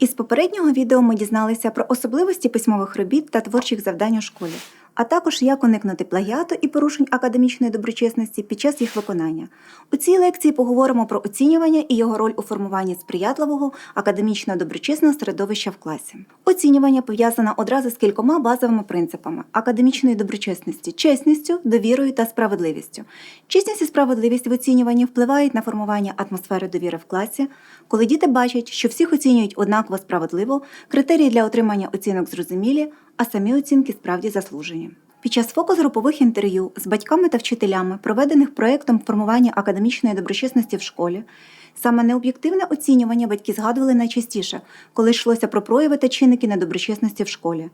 Із попереднього відео ми дізналися про особливості письмових робіт та творчих завдань у школі, а також як уникнути плагіату і порушень академічної доброчесності під час їх виконання. У цій лекції поговоримо про оцінювання і його роль у формуванні сприятливого академічно доброчесного середовища в класі. Оцінювання пов'язане одразу з кількома базовими принципами академічної доброчесності – чесністю, довірою та справедливістю. Чесність і справедливість в оцінюванні впливають на формування атмосфери довіри в класі, коли діти бачать, що всіх оцінюють однаково справедливо, критерії для отримання оцінок зрозумілі, а самі оцінки справді заслужені. Під час фокус-групових інтерв'ю з батьками та вчителями, проведених проєктом формування академічної доброчесності в школі, саме необ'єктивне оцінювання батьки згадували найчастіше, коли йшлося про прояви та чинники недоброчесності в школі.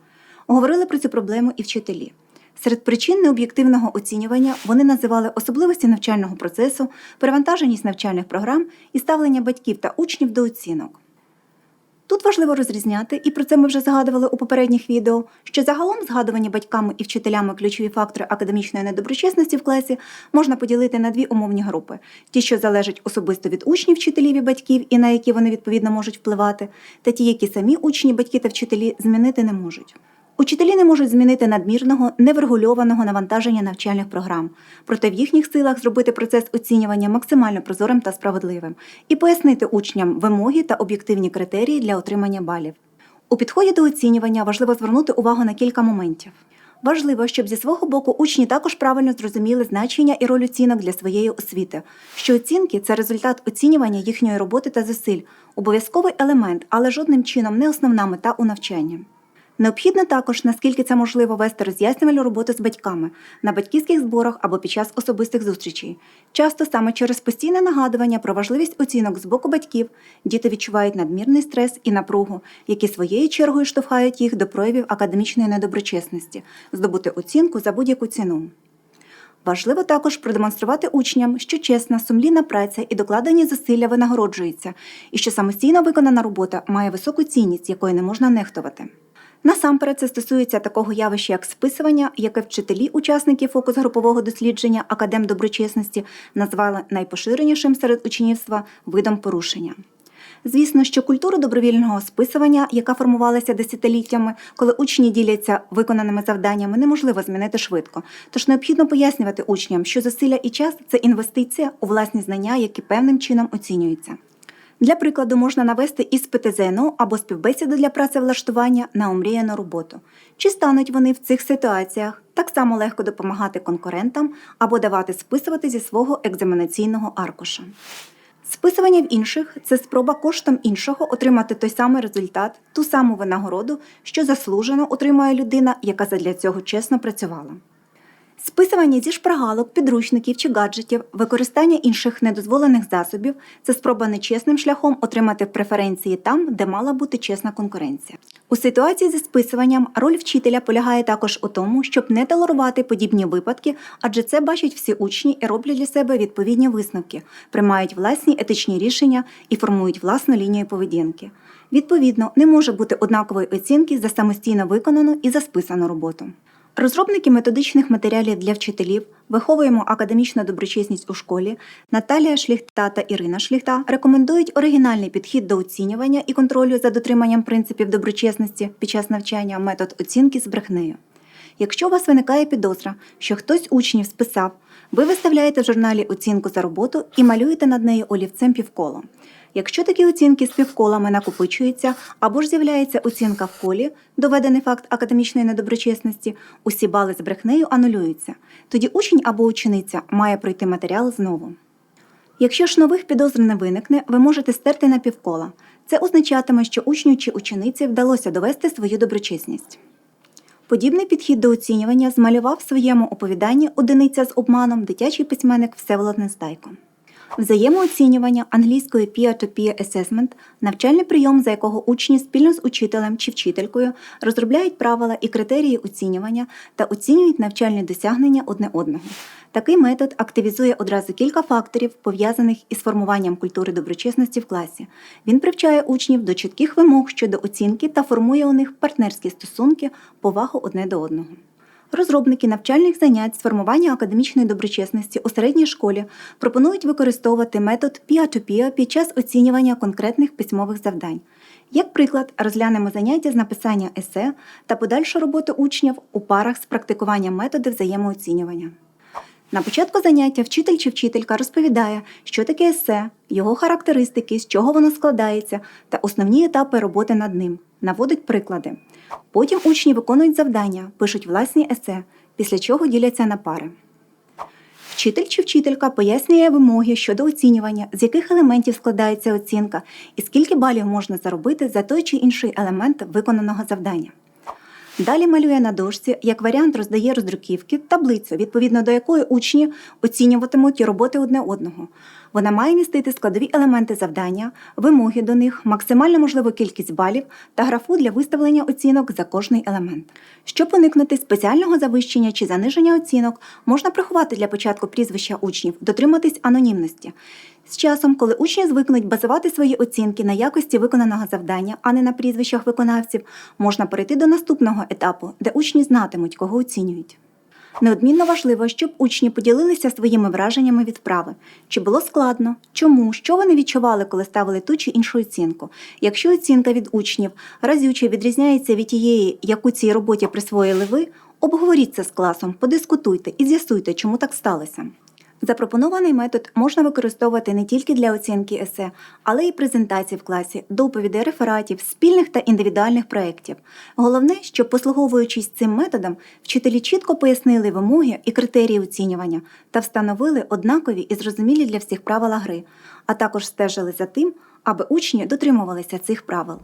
Говорили про цю проблему і вчителі. Серед причин необ'єктивного оцінювання вони називали особливості навчального процесу, перевантаженість навчальних програм і ставлення батьків та учнів до оцінок. Тут важливо розрізняти, і про це ми вже згадували у попередніх відео, що загалом згадувані батьками і вчителями ключові фактори академічної недоброчесності в класі можна поділити на дві умовні групи – ті, що залежать особисто від учнів, вчителів і батьків, і на які вони відповідно можуть впливати, та ті, які самі учні, батьки та вчителі змінити не можуть. Учителі не можуть змінити надмірного, неврегульованого навантаження навчальних програм, проте в їхніх силах зробити процес оцінювання максимально прозорим та справедливим і пояснити учням вимоги та об'єктивні критерії для отримання балів. У підході до оцінювання важливо звернути увагу на кілька моментів. Важливо, щоб зі свого боку учні також правильно зрозуміли значення і роль оцінок для своєї освіти, що оцінки – це результат оцінювання їхньої роботи та зусиль, обов'язковий елемент, але жодним чином не основна мета у навчанні. Необхідно також, наскільки це можливо, вести роз'яснювальну роботу з батьками на батьківських зборах або під час особистих зустрічей. Часто саме через постійне нагадування про важливість оцінок з боку батьків діти відчувають надмірний стрес і напругу, які своєю чергою штовхають їх до проявів академічної недоброчесності – здобути оцінку за будь-яку ціну. Важливо також продемонструвати учням, що чесна, сумлінна праця і докладені зусилля винагороджуються, і що самостійно виконана робота має високу цінність, якою не можна нехтувати. Насамперед це стосується такого явища, як списування, яке вчителі-учасники фокус-групового дослідження академдоброчесності назвали найпоширенішим серед учнівства видом порушення. Звісно, що культуру добровільного списування, яка формувалася десятиліттями, коли учні діляться виконаними завданнями, неможливо змінити швидко. Тож необхідно пояснювати учням, що зусилля і час – це інвестиція у власні знання, які певним чином оцінюються. Для прикладу можна навести іспити ЗНО або співбесіду для працевлаштування на омріяну роботу. Чи стануть вони в цих ситуаціях так само легко допомагати конкурентам або давати списувати зі свого екзаменаційного аркуша? Списування в інших – це спроба коштом іншого отримати той самий результат, ту саму винагороду, що заслужено отримує людина, яка задля цього чесно працювала. Списування зі шпаргалок, підручників чи гаджетів, використання інших недозволених засобів – це спроба нечесним шляхом отримати преференції там, де мала бути чесна конкуренція. У ситуації зі списуванням роль вчителя полягає також у тому, щоб не толерувати подібні випадки, адже це бачать всі учні і роблять для себе відповідні висновки, приймають власні етичні рішення і формують власну лінію поведінки. Відповідно, не може бути однакової оцінки за самостійно виконану і за списану роботу. Розробники методичних матеріалів для вчителів «Виховуємо академічну доброчесність у школі» Наталія Шліхта та Ірина Шліхта рекомендують оригінальний підхід до оцінювання і контролю за дотриманням принципів доброчесності під час навчання метод оцінки з брехнею. Якщо у вас виникає підозра, що хтось учнів списав, ви виставляєте в журналі оцінку за роботу і малюєте над нею олівцем півколо. Якщо такі оцінки з півколами накопичуються або ж з'являється оцінка в колі, доведений факт академічної недоброчесності, усі бали з брехнею анулюються. Тоді учень або учениця має пройти матеріал знову. Якщо ж нових підозр не виникне, ви можете стерти на півкола. Це означатиме, що учню чи учениці вдалося довести свою доброчесність. Подібний підхід до оцінювання змалював в своєму оповіданні «Одиниця з обманом» дитячий письменник Всеволод Нестайко. Взаємооцінювання англійською peer-to-peer assessment – навчальний прийом, за якого учні спільно з учителем чи вчителькою розробляють правила і критерії оцінювання та оцінюють навчальні досягнення одне одного. Такий метод активізує одразу кілька факторів, пов'язаних із формуванням культури доброчесності в класі. Він привчає учнів до чітких вимог щодо оцінки та формує у них партнерські стосунки, повагу одне до одного. Розробники навчальних занять з формування академічної доброчесності у середній школі пропонують використовувати метод peer-to-peer під час оцінювання конкретних письмових завдань. Як приклад, розглянемо заняття з написання есе та подальшу роботу учнів у парах з практикуванням методів взаємооцінювання. На початку заняття вчитель чи вчителька розповідає, що таке есе, його характеристики, з чого воно складається та основні етапи роботи над ним, наводить приклади. Потім учні виконують завдання, пишуть власні есе, після чого діляться на пари. Вчитель чи вчителька пояснює вимоги щодо оцінювання, з яких елементів складається оцінка і скільки балів можна заробити за той чи інший елемент виконаного завдання. Далі малює на дошці, як варіант роздає роздруківки, таблицю, відповідно до якої учні оцінюватимуть роботи одне одного. Вона має містити складові елементи завдання, вимоги до них, максимально можливу кількість балів та графу для виставлення оцінок за кожний елемент. Щоб уникнути спеціального завищення чи заниження оцінок, можна приховати для початку прізвища учнів, дотриматись анонімності. З часом, коли учні звикнуть базувати свої оцінки на якості виконаного завдання, а не на прізвищах виконавців, можна перейти до наступного етапу, де учні знатимуть, кого оцінюють. Неодмінно важливо, щоб учні поділилися своїми враженнями від вправи. Чи було складно? Чому? Що вони відчували, коли ставили ту чи іншу оцінку? Якщо оцінка від учнів разюче відрізняється від тієї, яку цій роботі присвоїли ви, обговоріть це з класом, подискутуйте і з'ясуйте, чому так сталося. Запропонований метод можна використовувати не тільки для оцінки есе, але й презентацій в класі, доповідей, рефератів, спільних та індивідуальних проєктів. Головне, щоб, послуговуючись цим методом, вчителі чітко пояснили вимоги і критерії оцінювання та встановили однакові і зрозумілі для всіх правила гри, а також стежили за тим, аби учні дотримувалися цих правил.